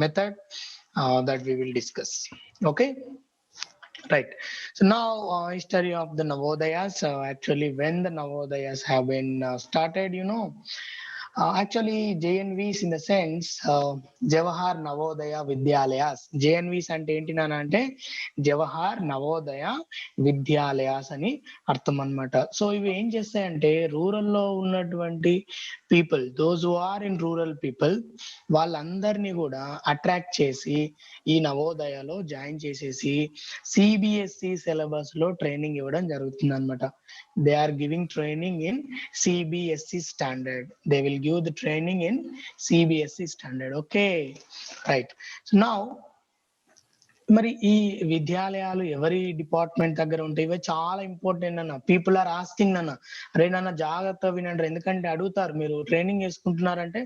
method that we will discuss. Okay, right. So now history of the Navodayas. Actually, when the Navodayas have been started, actually JNVs in the sense Jawahar Navodaya Vidyalayas. JNVs అంటే ఏంటి నాన్న అంటే జవహర్ నవోదయ విద్యాలయాస్ అని అర్థం అన్నమాట. So ఇవి ఏం చేస్తాయంటే రూరల్లో ఉన్నటువంటి people, those who are in rural people, వాళ్ళందరినీ కూడా అట్రాక్ట్ చేసి ఈ నవోదయలో జాయిన్ చేసేసి సిబిఎస్ఈ సిలబస్ లో ట్రైనింగ్ ఇవ్వడం జరుగుతుంది అనమాట. They are giving training in CBSE standard. They will give the training in CBSE standard. Okay, right. So now మరి ఈ విద్యాలయాలు ఎవరి డిపార్ట్మెంట్ దగ్గర ఉంటాయి? ఇవి చాలా ఇంపార్టెంట్ అన్న. పీపుల్ ఆర్ ఆస్కింగ్ అన్న, అరే నాన్న జాగ్రత్త వినండి, ఎందుకంటే అడుగుతారు మీరు ట్రైనింగ్ చేసుకుంటున్నారంటే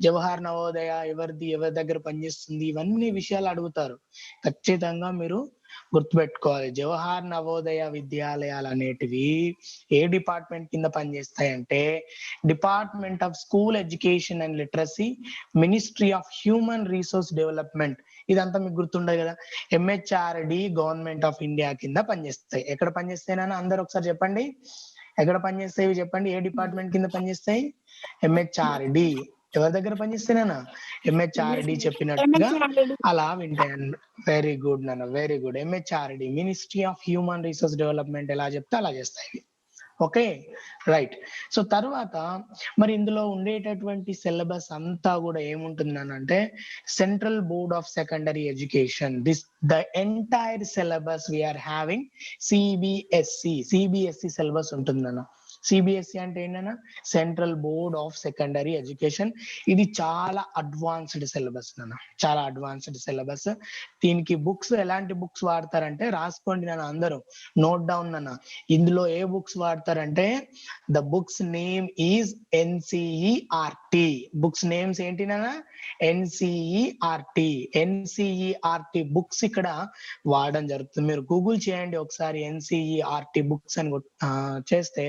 జవహర్ నవోదయ ఎవరి దగ్గర పనిచేస్తుంది, ఇవన్నీ విషయాలు అడుగుతారు. ఖచ్చితంగా మీరు గుర్తుపెట్టుకోవాలి. జవహర్ నవోదయ విద్యాలయాలు అనేటివి ఏ డిపార్ట్మెంట్ కింద పనిచేస్తాయంటే department of school education and literacy, ministry of human resource development. ఇదంతా మీకు గుర్తుండదు కదా. MHRD గవర్నమెంట్ ఆఫ్ ఇండియా కింద పనిచేస్తాయి. ఎక్కడ పనిచేస్తాయినా అందరు ఒకసారి చెప్పండి, ఎక్కడ పనిచేస్తాయి చెప్పండి. ఏ డిపార్ట్మెంట్ కింద పనిచేస్తాయి? MHRD. ఎవరి దగ్గర పనిచేస్తాయినా? MHRD చెప్పినట్టుగా అలా వింటాయి. వెరీ గుడ్ నాన్న, very good. MHRD ministry of human resource development ఎలా చెప్తే అలా చేస్తాయి. Okay, right. సో తర్వాత మరి ఇందులో ఉండేటటువంటి సిలబస్ అంతా కూడా ఏముంటుంది అని అంటే central board of secondary education, the entire syllabus we are having CBSE syllabus ఉంటుందన్న. సిబిఎస్ఈ అంటే ఏంటన్నా? Central board of secondary education. ఇది చాలా అడ్వాన్స్డ్ సిలబస్ నాన్న, చాలా అడ్వాన్స్డ్ సిలబస్. దీనికి బుక్స్ ఎలాంటి బుక్స్ వాడతారంటే రాసుకోండి నాన్న, అందరూ నోట్ డౌన్ నాన్న. ఇందులో ఏ బుక్స్ వాడతారంటే the books name is NCERT. Books names ఏంటి నాన్న? NCERT బుక్స్ ఇక్కడ వాడడం జరుగుతుంది. మీరు గూగుల్ చేయండి ఒకసారి, NCERT బుక్స్ అని చేస్తే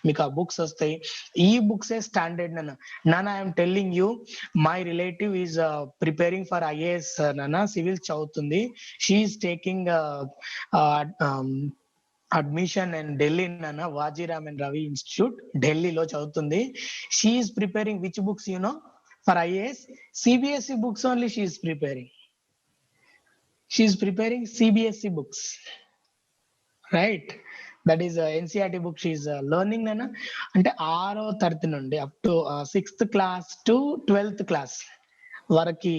మీకు ఆ బుక్స్ వస్తాయి. ఈ బుక్స్ ఏ స్టాండర్డ్ నాన్న. I'm telling you, my relative is preparing for IAS నాన్న, సివిల్స్ చదువుతుంది. She is taking admission in Delhi నాన్న, వాజీరామ్ అండ్ రవి ఇన్స్టిట్యూట్ ఢిల్లీలో చదువుతుంది. She is preparing which books for IAS? CBSE books only she is preparing. She is preparing CBSE books, right? That is NCERT book she is learning nana. అంటే 6వ తరగతి నుండి up to 6th class to 12th class వరకు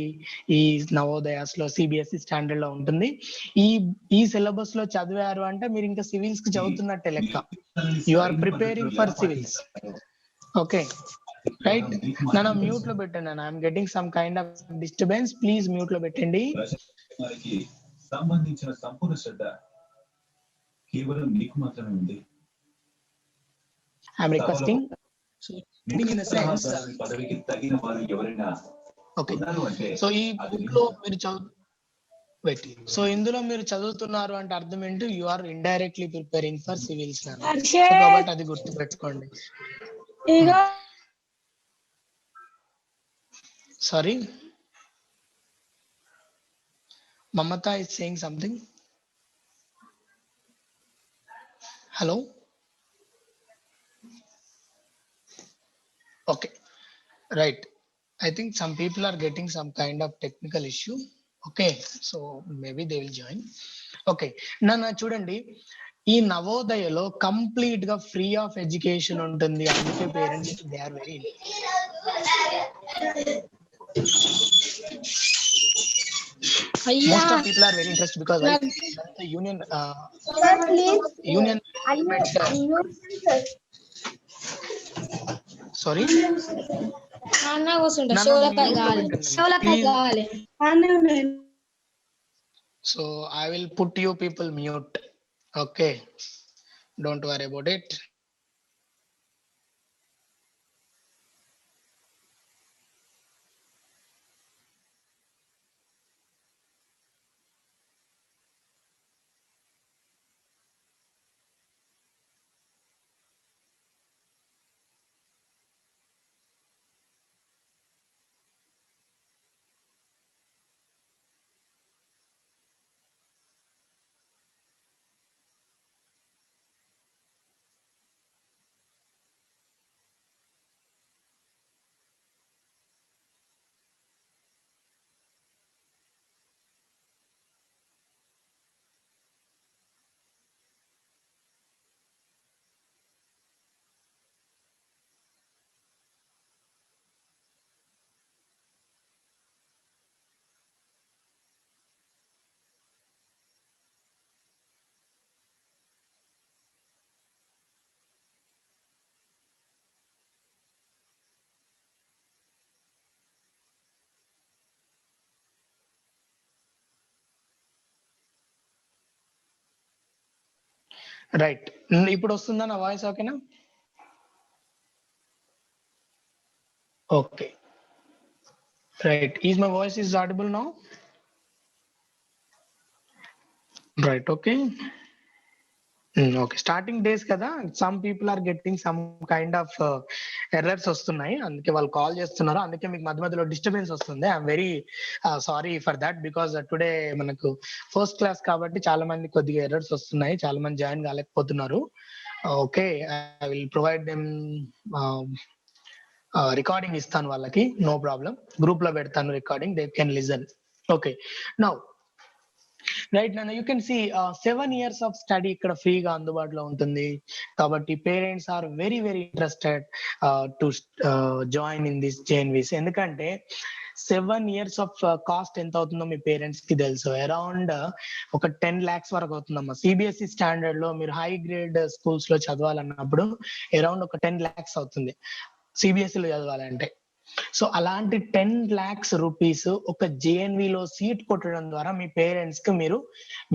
ఈ నవోదయాస్ లో CBSE standard లో ఉంటుంది. ఈ సిలబస్ లో చదివారు అంటే మీరు ఇంకా సివిల్స్ కి చదువుతున్నట్టే లెక్క. You are preparing for civils. Okay, right. నన్ను మ్యూట్ లో పెట్టండి. I'm getting some kind of disturbance. Please mute లో పెట్టండి. సంబంధించిన సంపూర్ణ శ్రద్ధ కేవలం నీకు మాత్రమే ఉంది. I'm requesting. So reading in the sense పదవికి తగిన వారు ఎవరైనా. ఓకే, సో ఈ బుక్ లో మీరు సో ఇందులో మీరు చదువుతున్నారు అంటే అర్థం ఏంటి? You or indirectly preparing for civils. కాబట్టి అది గుర్తు పెట్టుకోండి. Sorry, Mamata is saying something. Hello. Okay, right. I think some people are getting some kind of technical issue. Okay, so maybe they will join. Okay, nana చూడండి, ఈ నవోదయలో complete గా free of education ఉంటుంది. అందుకే parents they are very most of people are very interested because the union sorry Anna కూసుంటా కావాలి. So I will put you people mute. Okay, don't worry about it. Right. ఇప్పుడు వస్తుందా నా voice? ఓకేనా? Okay. Right. Is my voice is audible now? Right. Okay. Okay. Starting days కదా, some people are getting some kind of errors వస్తున్నాయి. అందుకే వాళ్ళు call చేస్తున్నారు. అందుకే మీకు మధ్య మధ్యలో డిస్టర్బెన్స్ వస్తుంది. I'm very sorry for that. Because today మనకు ఫస్ట్ క్లాస్ కాబట్టి చాలా మంది కొద్దిగా ఎర్రర్స్ వస్తున్నాయి. చాలా మంది జాయిన్ కాలేకపోతున్నారు. Okay, I will provide them recording ఇస్తాను వాళ్ళకి, నో ప్రాబ్లం. గ్రూప్ లో పెడతాను recording, they can listen. Okay, now right నాన్న, you can see 7 years of study ఇక్కడ ఫ్రీగా అందుబాటులో ఉంటుంది. కాబట్టి parents are very very interested to join in this JNVs. ఎందుకంటే 7 years ఆఫ్ కాస్ట్ ఎంత అవుతుందో మీ పేరెంట్స్ కి తెలుసు. అరౌండ్ ఒక 10 lakhs వరకు అవుతుందమ్మా. సిబిఎస్ఈ స్టాండర్డ్ లో మీరు హై గ్రేడ్ స్కూల్స్ లో చదవాలన్నప్పుడు అరౌండ్ ఒక 10 lakhs అవుతుంది సిబిఎస్ఈలో చదవాలంటే. సో అలాంటి 10 lakhs రూపీస్ ఒక జేఎన్వి లో సీట్ కొట్టడం ద్వారా మీ పేరెంట్స్ కి మీరు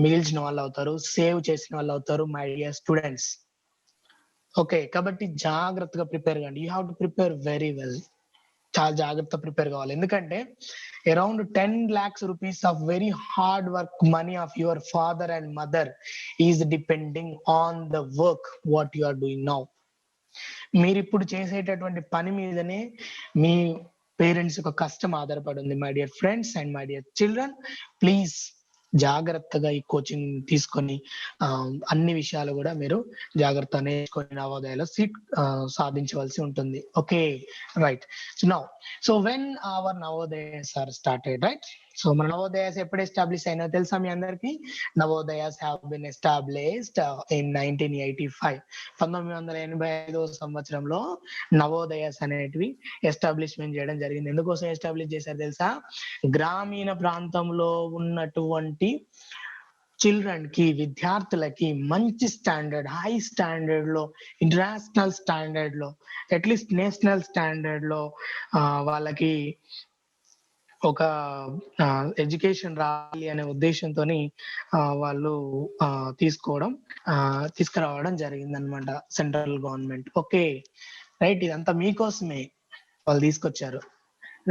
మిగిల్చిన వాళ్ళు అవుతారు, సేవ్ చేసిన వాళ్ళు అవుతారు, మై డియర్ స్టూడెంట్స్. ఓకే, కాబట్టి జాగ్రత్తగా ప్రిపేర్ కండి. You have to prepare very well. చాలా జాగ్రత్త ప్రిపేర్ కావాలి. ఎందుకంటే around 10 lakhs rupees of very hard work money of your father and mother is depending on the work what you are doing now. మీరు ఇప్పుడు చేసేటటువంటి పని మీదనే మీ పేరెంట్స్ యొక్క కష్టం ఆధారపడి ఉంది. My dear friends and my dear children, please జాగ్రత్తగా ఈ కోచింగ్ తీసుకొని అన్ని విషయాలు కూడా మీరు జాగ్రత్త నేర్చుకొని నవోదయలో సీట్ సాధించవలసి ఉంటుంది. Okay, right. So when our Navodayas are started, right? So మన నవోదయాస్ ఎప్పుడు ఎస్టాబ్లిష్ అయినా తెలుసా మీ అందరికి? Navodayas have been established in 1985. 1985 సంవత్సరంలో నవోదయాస్ అనేటివి ఎస్టాబ్లిష్మెంట్ చేయడం జరిగింది. ఎందుకోసం ఎస్టాబ్లిష్ చేశారు తెలుసా? గ్రామీణ ప్రాంతంలో ఉన్నటువంటి చిల్డ్రన్ కి, విద్యార్థులకి మంచి స్టాండర్డ్, హై స్టాండర్డ్ లో, ఇంటర్నేషనల్ స్టాండర్డ్ లో, అట్లీస్ట్ నేషనల్ స్టాండర్డ్ లో వాళ్ళకి ఒక ఎడ్యుకేషన్ రావాలి అనే ఉద్దేశంతో వాళ్ళు తీసుకురావడం జరిగింది అనమాట సెంట్రల్ గవర్నమెంట్. Okay, right. ఇదంతా మీకోసమే వాళ్ళు తీసుకొచ్చారు.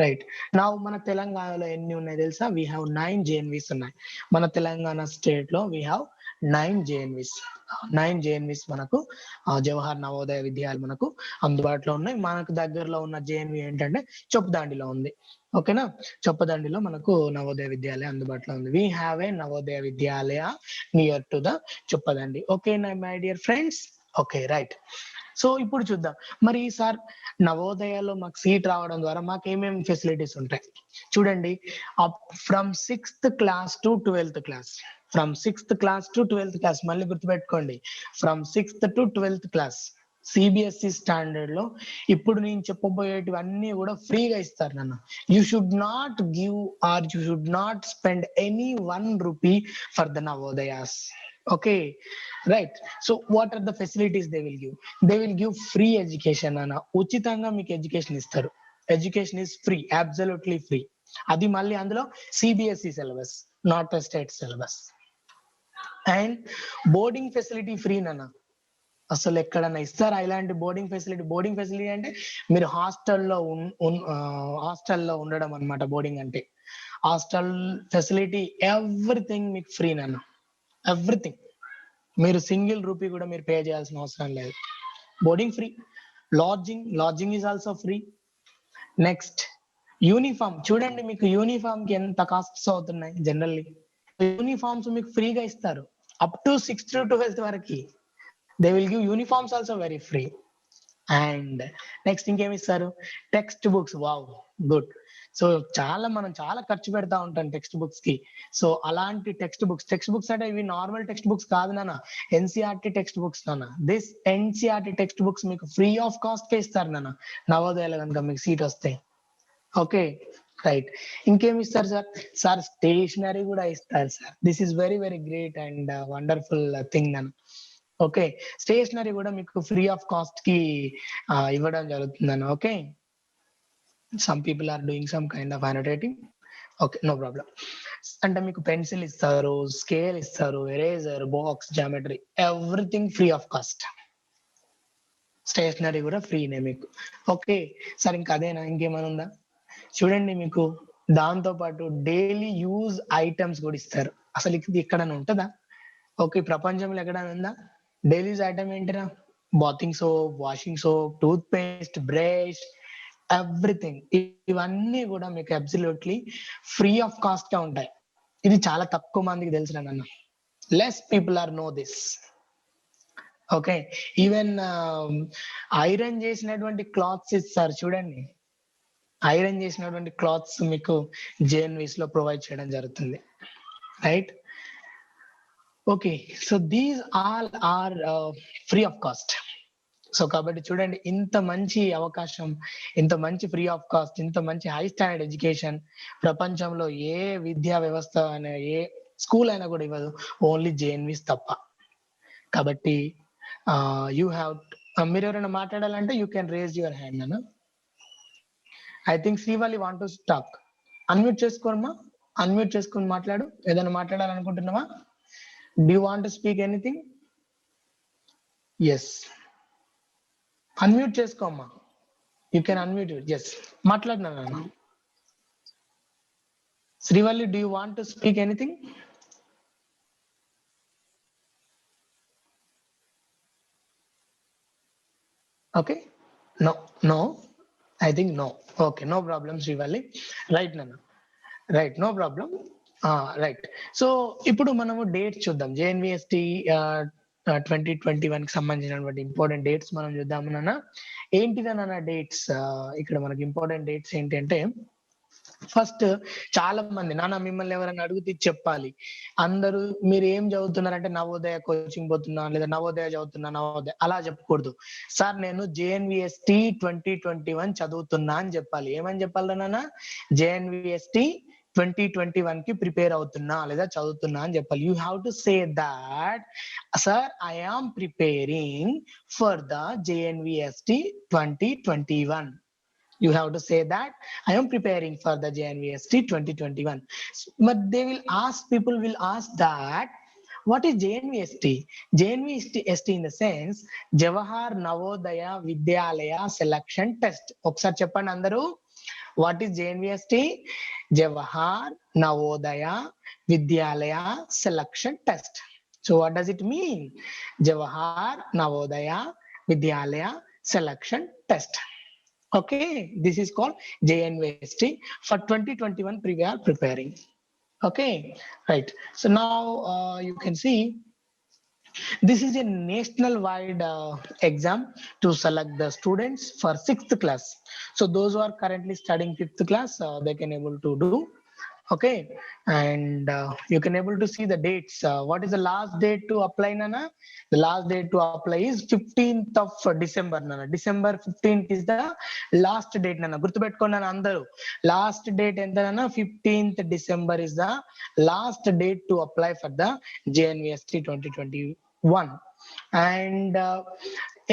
రైట్. నా మన తెలంగాణలో ఎన్ని ఉన్నాయి తెలుసా? వీ హ్యావ్ 9 జేఎన్విస్ ఉన్నాయి. మన తెలంగాణ స్టేట్ లో వీ హ్యావ్ 9 జేఎన్విస్ మనకు జవహర్ నవోదయ విద్యాలయాలు మనకు అందుబాటులో ఉన్నాయి. మనకు దగ్గరలో ఉన్న జేఎన్వి ఏంటంటే చొప్పదండిలో ఉంది. ఓకేనా? చొప్పదండిలో మనకు నవోదయ విద్యాలయ అందుబాటులో ఉంది. We have a Navodaya Vidyalaya near to the Choppadandi. Okay my dear friends. Okay, right. So ఇప్పుడు చూద్దాం మరి సార్, నవోదయలో మాకు సీట్ రావడం ద్వారా మాకు ఏమేమి ఫెసిలిటీస్ ఉంటాయి చూడండి. From 6th class to 12th class, from 6th class to 12th class, మళ్ళీ గుర్తుపెట్టుకోండి, from 6th to 12th class CBSE standard లో ఇప్పుడు నేను చెప్పబోయేటివన్నీ కూడా ఫ్రీగా ఇస్తారు నాన్న. You should not give or you should not spend any 1 rupee for the Navodayas. Okay, right. So what are the facilities they will give? They will give free education అన్న. ఉచితంగా మీకు ఎడ్యుకేషన్ ఇస్తారు. Education is free, absolutely free. అది మళ్ళీ అందులో CBSE syllabus, not a state syllabus. And boarding facility free నాన్న. అసలు ఎక్కడన్నా ఇస్తారా ఇలాంటి బోర్డింగ్ ఫెసిలిటీ? బోర్డింగ్ ఫెసిలిటీ అంటే మీరు హాస్టల్లో ఉండడం అన్నమాట. బోర్డింగ్ అంటే హాస్టల్ ఫెసిలిటీ, ఎవ్రీథింగ్ మీకు ఫ్రీ నాన్న, ఎవ్రీథింగ్. మీరు సింగిల్ రూపీ కూడా మీరు పే చేయాల్సిన అవసరం లేదు. Boarding free. Lodging is also free. Next uniform. చూడండి మీకు యూనిఫామ్ కి ఎంత కాస్ట్స్ అవుతున్నాయి. జనరల్లీ యూనిఫామ్స్ మీకు ఫ్రీగా ఇస్తారు up to 6th to 12th వరకు. They will give uniforms also very free. And next ఇంకేమి ఇస్తారు? Text books. Wow, good. So మనం చాలా ఖర్చు పెడతా ఉంటాం టెక్స్ట్ బుక్స్ కి. సో అలాంటి టెక్స్ట్ బుక్స్ అంటే ఇవి నార్మల్ టెక్స్ట్ బుక్స్ కాదు నాన్న, ఎన్సీఆర్టీ టెక్స్ట్ బుక్స్ నాన్న. దిస్ ఎన్సీఆర్టీ టెక్స్ట్ బుక్స్ మీకు ఫ్రీ ఆఫ్ కాస్ట్ కే ఇస్తారు నాన్న నవోదయలో కనుక మీకు సీట్ వస్తే. Okay, right. ఇంకేమి ఇస్తారు సార్? స్టేషనరీ కూడా ఇస్తారు sir. This is very very great and wonderful thing నాన్న. ఓకే, స్టేషనరీ కూడా మీకు ఫ్రీ ఆఫ్ కాస్ట్ కి ఇవ్వడం జరుగుతుందన్న. Okay, some people are doing some kind of annotating. Okay, no problem. అంటే మీకు పెన్సిల్ ఇస్తారు, స్కేల్ ఇస్తారు, eraser, box, geometry, everything free of cost. Stationery కూడా ఫ్రీనే మీకు. ఓకే సార్, ఇంకా అదేనా, ఇంకేమైనా ఉందా? చూడండి, మీకు దాంతో పాటు డైలీ యూజ్ ఐటమ్స్ కూడా ఇస్తారు. అసలు ఇది ఎక్కడైనా ఉంటుందా? ఓకే, ప్రపంచంలో ఎక్కడైనా ఉందా? డైలీ యూజ్ ఐటమ్ ఏంటిరా? Bathing soap, washing soap, toothpaste, brush, everything. ఇవన్నీ కూడా మీకు అబ్సల్యూట్లీ ఫ్రీ ఆఫ్ కాస్ట్ గా ఉంటాయి. ఇది చాలా తక్కువ మందికి తెలుసు నన్ను. Less people are know this. Okay, even iron చేసినటువంటి క్లాత్స్ ఇస్తారు చూడండి. ఐరన్ చేసినటువంటి క్లాత్స్ మీకు జేఎన్విస్ లో ప్రొవైడ్ చేయడం జరుగుతుంది, right? Okay, so these all are free of cost. So కాబట్టి చూడండి, ఇంత మంచి అవకాశం, ఇంత మంచి ఫ్రీ ఆఫ్ కాస్ట్, ఇంత మంచి హై స్టాండర్డ్ ఎడ్యుకేషన్ ప్రపంచంలో ఏ విద్యా వ్యవస్థ అయినా, ఏ స్కూల్ అయినా కూడా ఇవ్వదు, ఓన్లీ జేఎన్విస్ తప్ప. కాబట్టి యూ హ్యావ్, మీరు ఎవరైనా మాట్లాడాలంటే you can raise your hand అన్న. I think Srivali want to talk. Unmute చేసుకోమ్మా, అన్మ్యూట్ చేసుకొని మాట్లాడు. ఏదైనా మాట్లాడాలనుకుంటున్నావా? Do you want to speak anything? Yes, unmute చేసుకోమ్మా. You can unmute. ఎస్, మాట్లాడినా నాన్న. Srivalli, do you want to speak anything? Okay, no, I think no. Okay, no problem, Srivalli. Right, Nana. Right, no problem. Right. So ఇప్పుడు మనము dates చూద్దాం. జేఎన్విఎస్టి 2021 కి సంబంధించినటువంటి important dates మనం చూద్దాము నాన్న. ఏంటిదన్న డేట్స్? ఇక్కడ మనకి ఇంపార్టెంట్ డేట్స్ ఏంటి అంటే, ఫస్ట్ చాలా మంది నాన్న మిమ్మల్ని ఎవరైనా అడిగితే చెప్పాలి. అందరూ మీరు ఏం చదువుతున్నారంటే నవోదయ కోచింగ్ పోతున్నా, లేదా నవోదయ చదువుతున్నా, నవోదయ అలా చెప్పకూడదు. సార్ నేను జేఎన్విఎస్టి 2021 చదువుతున్నా అని చెప్పాలి. ఏమని చెప్పాలి నాన్న? జేఎన్విఎస్టి 2021 కి ప్రిపేర్ అవుతున్నా లేదా చదువుతున్నా అని చెప్పాలి. You have to say that sir I am preparing for the JNVST 2021. You have to say that I am preparing for the JNVST 2021. But people will ask that what is JNVST? JNVST in the sense Jawahar Navodaya Vidyalaya Selection Test. Okkar cheppandi andaru, what is JNVST? Jawahar Navodaya Vidyalaya Selection Test. So what does it mean? Jawahar Navodaya Vidyalaya Selection Test. Okay, this is called JNVST. For 2021 we are preparing. Okay, right. So now you can see this is a national wide exam to select the students for 6th class. So those who are currently studying 5th class, they can able to do. Okay, and you can able to see the dates. What is the last date to apply, Nana? The last date to apply is 15th of December, Nana. December 15th is the last date, Nana. Gurtupettukondi Nana andaru. Last date enta Nana? 15th December is the last date to apply for the JNVST 2021. And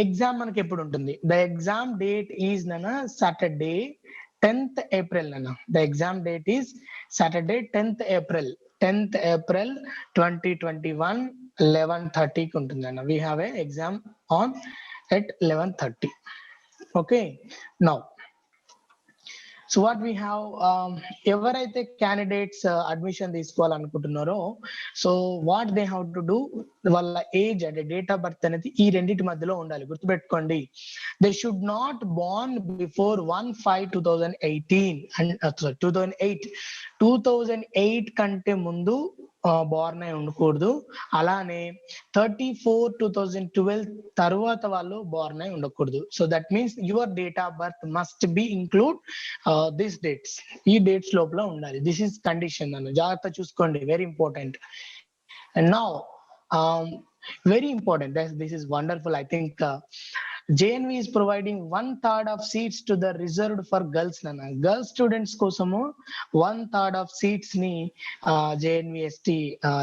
exam మనకి ఎప్పుడు ఉంటుంది? The exam date is Nana Saturday 10th April, Nana. The exam date is Saturday 10th April. 10th April 2021 11:30 కి ఉంటుంది అన్న. We have a exam on at 11:30. Okay, now so what we have, ఎవరైతే candidates admission తీసుకోవాలనుకుంటున్నారో, so what they have to do, వాళ్ళ age అంటే date of birth అనేది ఈ రెండింటి మధ్యలో ఉండాలి. గుర్తుపెట్టుకోండి, they should not born before 1/5/2018 and 2008 కంటే ముందు బోర్న్ అయి ఉండకూడదు. అలానే 34/2012 తర్వాత వాళ్ళు బోర్న్ అయి ఉండకూడదు. So that means your date of birth must be include this dates. ఈ డేట్స్ లోపల ఉండాలి. దిస్ ఈస్ కండిషన్ అన్న, జాగ్రత్త చూసుకోండి, very important. And now very important, this is wonderful. I think JNV is providing 1/3 of seats to the reserved for girls. Nana girls students kosamu 1/3 of seats ni JNVST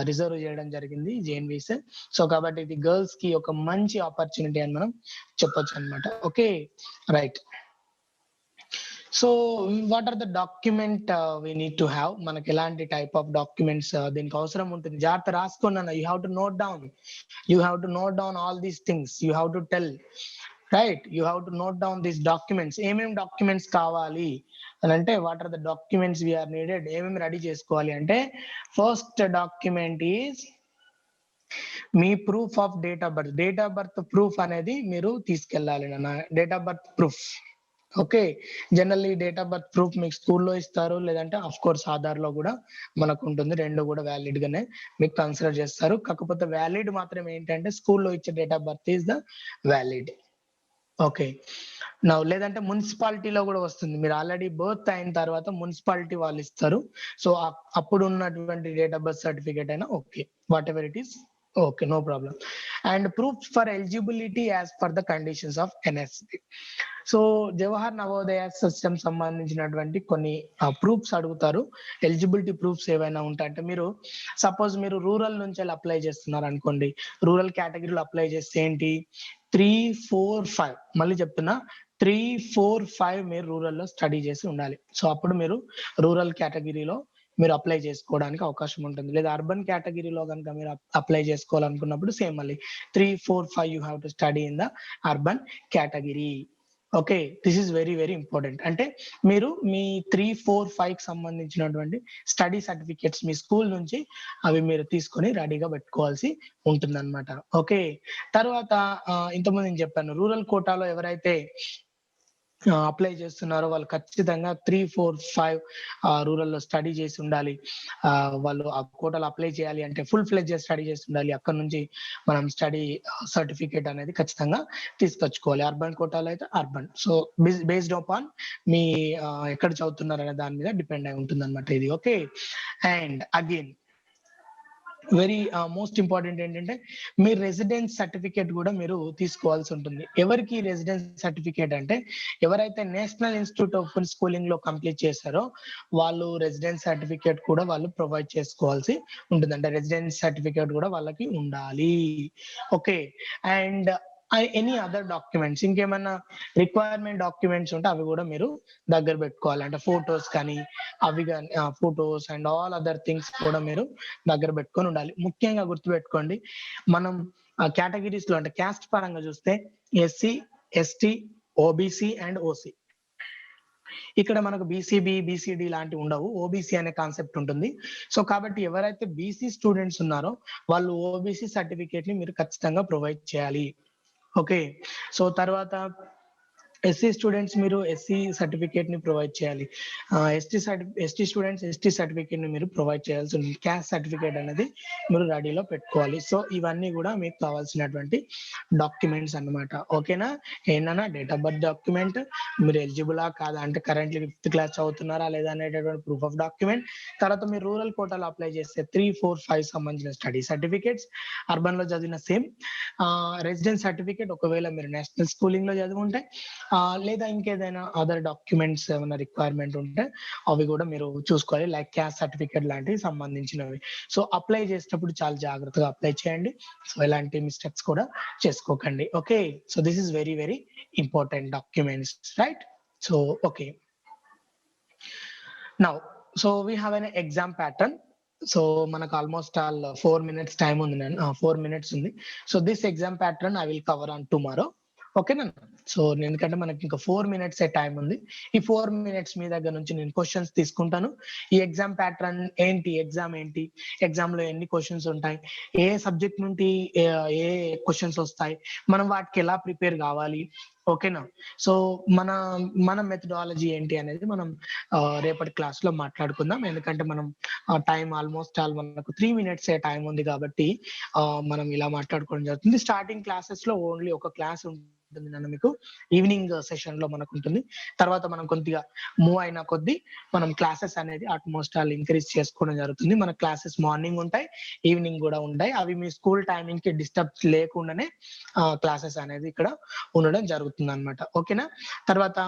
reserve cheyadam jarigindi JNVs. So kabatti idi girls ki oka manchi opportunity ani manam cheppochu annamata. Okay, right. So what are the document we need to have, మనకి ఎలాంటి type of documents దీనికి అవసరం ఉంటుంది, జాగ్రత్త రాసుకున్నాను. You have to note down, you have to note down all these things, you have to tell, right? You have to note down these documents. ఏమేమి documents కావాలి అని అంటే, what are the documents we are needed, ఏమేమి ready చేసుకోవాలి అంటే, first document is మీ proof of date of birth. Date of birth proof అనేది మీరు తీసుకెళ్ళాలి నాన్న, date of birth proof. Okay, generally date of birth proof మీకు స్కూల్లో ఇస్తారు, లేదంటే అఫ్ కోర్స్ ఆధార్ లో కూడా మనకు ఉంటుంది. రెండు కూడా వ్యాలిడ్ గానే మీకు కన్సిడర్ చేస్తారు. కాకపోతే వ్యాలిడ్ మాత్రం ఏంటంటే స్కూల్లో ఇచ్చే date of birth is the valid. Okay, నా లేదంటే మున్సిపాలిటీలో కూడా వస్తుంది. మీరు ఆల్రెడీ బర్త్ అయిన తర్వాత మున్సిపాలిటీ వాళ్ళు ఇస్తారు. సో అప్పుడు ఉన్నటువంటి డేట్ ఆఫ్ బర్త్ సర్టిఫికేట్ అయినా okay, what ever it is, okay, no problem. And proof for eligibility as per the conditions of NSP. So Jawahar Navodaya system సంబంధించినటువంటి కొన్ని ప్రూఫ్స్ అడుగుతారు. ఎలిజిబిలిటీ ప్రూఫ్స్ ఏవైనా ఉంటాయంటే, మీరు సపోజ్ మీరు రూరల్ నుంచి అప్లై చేస్తున్నారు అనుకోండి, రూరల్ కేటగిరీలో అప్లై చేస్తే ఏంటి, 3, 4, 5, మళ్ళీ చెప్తున్నా 3, 4, 5 మీరు రూరల్ లో స్టడీ చేసి ఉండాలి. సో అప్పుడు మీరు రూరల్ కేటగిరీలో మీరు అప్లై చేసుకోవడానికి అవకాశం ఉంటుంది. లేదా అర్బన్ కేటగిరీలో కనుక మీరు అప్లై చేసుకోవాలనుకున్నప్పుడు సేమ్ మళ్ళీ 3, 4, 5 you have to study in the urban category. Okay, this is very very important. అంటే మీరు మీ 3, 4, 5 కి సంబంధించినటువంటి స్టడీ సర్టిఫికేట్స్ మీ స్కూల్ నుంచి అవి మీరు తీసుకొని రెడీగా పెట్టుకోవాల్సి ఉంటుంది అనమాట. ఓకే, తర్వాత ఇంతకుముందు నేను చెప్పాను, రూరల్ కోటాలో ఎవరైతే అప్లై చేస్తున్నారో వాళ్ళు ఖచ్చితంగా 3, 4, 5 రూరల్ లో స్టడీ చేసి ఉండాలి. వాళ్ళు ఆ కోటాలో అప్లై చేయాలి అంటే ఫుల్ ఫ్లెడ్జ్ స్టడీ చేసి ఉండాలి. అక్కడ నుంచి మనం స్టడీ సర్టిఫికేట్ అనేది ఖచ్చితంగా తీసుకొచ్చుకోవాలి. అర్బన్ కోటాలో అయితే urban. So based on me ఎక్కడ చదువుతున్నారు అనే దాని మీద డిపెండ్ అయి ఉంటుంది అనమాట ఇది. Okay, and again very most important ఏంటంటే, మీ రెసిడెన్స్ సర్టిఫికేట్ కూడా మీరు తీసుకోవాల్సి ఉంటుంది. ఎవరికి రెసిడెన్స్ సర్టిఫికేట్ అంటే, ఎవరైతే నేషనల్ ఇన్స్టిట్యూట్ ఆఫ్ స్కూలింగ్ లో కంప్లీట్ చేశారో వాళ్ళు రెసిడెన్స్ సర్టిఫికేట్ కూడా వాళ్ళు ప్రొవైడ్ చేసుకోవాల్సి ఉంటుంది. అంటే రెసిడెన్స్ సర్టిఫికేట్ కూడా వాళ్ళకి ఉండాలి. Okay, and any other documents, ఇంకేమైనా రిక్వైర్మెంట్ డాక్యుమెంట్స్ ఉంటే అవి కూడా మీరు దగ్గర పెట్టుకోవాలి. అంటే ఫొటోస్ కానీ అవి కానీ, photos and all other things కూడా మీరు దగ్గర పెట్టుకొని ఉండాలి. ముఖ్యంగా గుర్తుపెట్టుకోండి, మనం కేటగిరీస్ లో అంటే క్యాస్ట్ పరంగా చూస్తే SC, ST, OBC and OC. ఇక్కడ మనకు బీసీబీ, బీసీడీ లాంటివి ఉండవు. ఓబీసీ అనే కాన్సెప్ట్ ఉంటుంది. సో కాబట్టి ఎవరైతే బీసీ స్టూడెంట్స్ ఉన్నారో వాళ్ళు ఓబీసీ సర్టిఫికేట్ ని మీరు ఖచ్చితంగా ప్రొవైడ్ చేయాలి. ఓకే, సో తర్వాత ఎస్సీ స్టూడెంట్స్ మీరు ఎస్సీ సర్టిఫికేట్ ని ప్రొవైడ్ చేయాలి. ఎస్టీ స్టూడెంట్స్ ఎస్టీ సర్టిఫికేట్ ని మీరు ప్రొవైడ్ చేయాల్సి ఉంటుంది. క్యాస్ట్ సర్టిఫికేట్ అనేది మీరు రెడీలో పెట్టుకోవాలి. సో ఇవన్నీ కూడా మీకు కావాల్సినటువంటి డాక్యుమెంట్స్ అన్నమాట. ఓకేనా, ఏంటన్నా డేట్ ఆఫ్ బర్త్ డాక్యుమెంట్, మీరు ఎలిజిబులా కాదా అంటే కరెంట్లీ 5th క్లాస్ చదువుతున్నారా లేదా అనేటటువంటి ప్రూఫ్ ఆఫ్ డాక్యుమెంట్. తర్వాత మీరు రూరల్ కోటాలో అప్లై చేస్తే 3, 4, 5 సంబంధించిన స్టడీ సర్టిఫికేట్స్, అర్బన్ లో చదివిన సేమ్ రెసిడెన్స్ సర్టిఫికేట్ ఒకవేళ మీరు నేషనల్ స్కూలింగ్ లో చదివి ఉంటే, లేదా ఇంకేదైనా అదర్ డాక్యుమెంట్స్ ఏమైనా రిక్వైర్మెంట్ ఉంటే అవి కూడా మీరు చూసుకోవాలి, లైక్ క్యాస్ట్ సర్టిఫికేట్ లాంటివి సంబంధించినవి. సో అప్లై చేసేటప్పుడు చాలా జాగ్రత్తగా అప్లై చేయండి. సో ఎలాంటి మిస్టేక్స్ కూడా చేసుకోకండి. Okay, so this is very very important documents, right? So okay, now so we have an exam pattern. So మనకు ఆల్మోస్ట్ ఆల్ 4 minutes టైం ఉంది, 4 minutes ఉంది. So this exam pattern I will cover on tomorrow. ఓకేనా, so ఎందుకంటే మనకి ఇంకా 4 minutes time ఉంది. ఈ 4 minutes మీ దగ్గర నుంచి నేను క్వశ్చన్స్ తీసుకుంటాను. ఈ ఎగ్జామ్ ప్యాటర్న్ ఏంటి, ఎగ్జామ్ ఏంటి, ఎగ్జామ్ లో ఎన్ని క్వశ్చన్స్ ఉంటాయి, ఏ సబ్జెక్ట్ నుండి ఏ క్వశ్చన్స్ వస్తాయి, మనం వాటికి ఎలా ప్రిపేర్ కావాలి. ఓకేనా, సో మన మెథడాలజీ ఏంటి అనేది మనం రేపటి క్లాస్ లో మాట్లాడుకుందాం. ఎందుకంటే మనం టైం ఆల్మోస్ట్ ఆల్ మనకు 3 minutes టైం ఉంది కాబట్టి మనం ఇలా మాట్లాడుకోవడం జరుగుతుంది. స్టార్టింగ్ క్లాసెస్ లో ఓన్లీ ఒక క్లాస్ ఉంటుంది నన్ను మీకు ఈవినింగ్ సెషన్ లో మనకు ఉంటుంది. తర్వాత మనం కొద్దిగా మూవ్ అయిన కొద్దీ మనం క్లాసెస్ అనేది ఆల్మోస్ట్ ఆల్ ఇంక్రీజ్ చేసుకోవడం జరుగుతుంది. మన క్లాసెస్ మార్నింగ్ ఉంటాయి, ఈవినింగ్ కూడా ఉంటాయి. అవి మీ స్కూల్ టైమింగ్ కి డిస్టర్బ్ లేకుండానే క్లాసెస్ అనేది ఇక్కడ ఉండడం జరుగుతుంది అనమాట. ఓకేనా, తర్వాత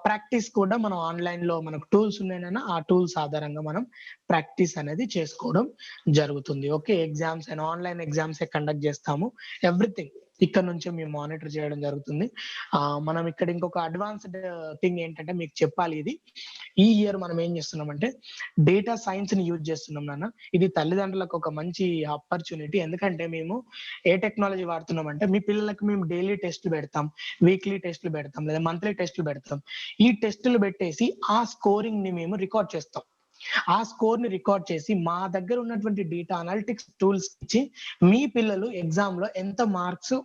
ప్రాక్టీస్ కూడా మనం ఆన్లైన్ లో మనకు టూల్స్ ఉన్నాయన్నా ఆ టూల్స్ ఆధారంగా మనం ప్రాక్టీస్ అనేది చేసుకోవడం జరుగుతుంది. Okay, exams and online exams conduct చేస్తాము. ఎవ్రీథింగ్ ఇక్కడ నుంచే మేము మానిటర్ చేయడం జరుగుతుంది. మనం ఇక్కడ ఇంకొక అడ్వాన్స్డ్ థింగ్ ఏంటంటే మీకు చెప్పాలి ఇది. ఈ ఇయర్ మనం ఏం చేస్తున్నామంటే డేటా సైన్స్ ని యూజ్ చేస్తున్నాం నాన్న. ఇది తల్లిదండ్రులకు ఒక మంచి ఆపర్చునిటీ. ఎందుకంటే మేము ఏ టెక్నాలజీ వాడుతున్నామంటే మీ పిల్లలకు మేము డైలీ టెస్ట్లు పెడతాం, వీక్లీ టెస్ట్లు పెడతాం, లేదా మంత్లీ టెస్ట్లు పెడతాం. ఈ టెస్టులు పెట్టేసి ఆ స్కోరింగ్ ని మేము రికార్డ్ చేస్తాం. ఆ స్కోర్ ని రికార్డ్ చేసి మా దగ్గర ఉన్నటువంటి డేటా అనాలిటిక్స్ టూల్స్ ఇచ్చి మీ పిల్లలు ఎగ్జామ్ లో ఎంత మార్క్స్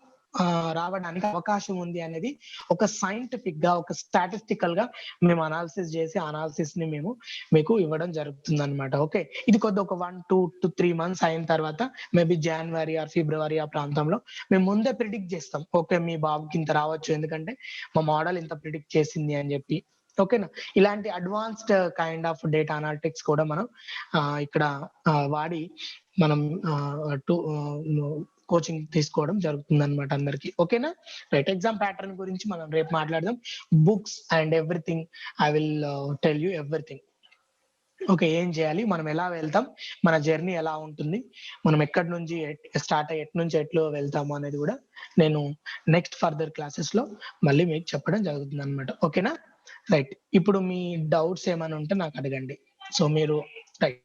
రావడానికి అవకాశం ఉంది అనేది ఒక సైంటిఫిక్ గా, ఒక స్టాటిస్టికల్ గా మేము అనాలిసిస్ చేసి అనాలిసిస్ ని మేము మీకు ఇవ్వడం జరుగుతుంది అనమాట. ఓకే, ఇది కొద్ది ఒక 1 to 3 months అయిన తర్వాత మేబీ జనవరి ఆర్ ఫిబ్రవరి ఆ ప్రాంతంలో మేము ముందే ప్రిడిక్ట్ చేస్తాం. ఓకే, మీ బాబుకి ఇంత రావచ్చు ఎందుకంటే మా మోడల్ ఇంత ప్రిడిక్ట్ చేసింది అని చెప్పి. ఓకేనా, ఇలాంటి advanced kind of data analytics కూడా మనం ఇక్కడ వాడి మనం కోచింగ్ తీసుకోవడం జరుగుతుంది అనమాట అందరికి. ఓకేనా, రైట్. ఎగ్జామ్ ప్యాటర్న్ గురించి మనం రేపు మాట్లాడదాం. Books and everything I will tell you everything. Okay, ఏం చేయాలి, మనం ఎలా వెళ్తాం, మన జర్నీ ఎలా ఉంటుంది, మనం ఎక్కడి నుంచి స్టార్ట్ అయ్యి ఎటు నుంచి ఎట్లు వెళ్తాము అనేది కూడా నేను నెక్స్ట్ ఫర్దర్ క్లాసెస్ లో మళ్ళీ మీకు చెప్పడం జరుగుతుంది అనమాట. ఓకేనా, రైట్. ఇప్పుడు మీ డౌట్స్ ఏమైనా ఉంటే నాకు అడగండి. సో మీరు రైట్.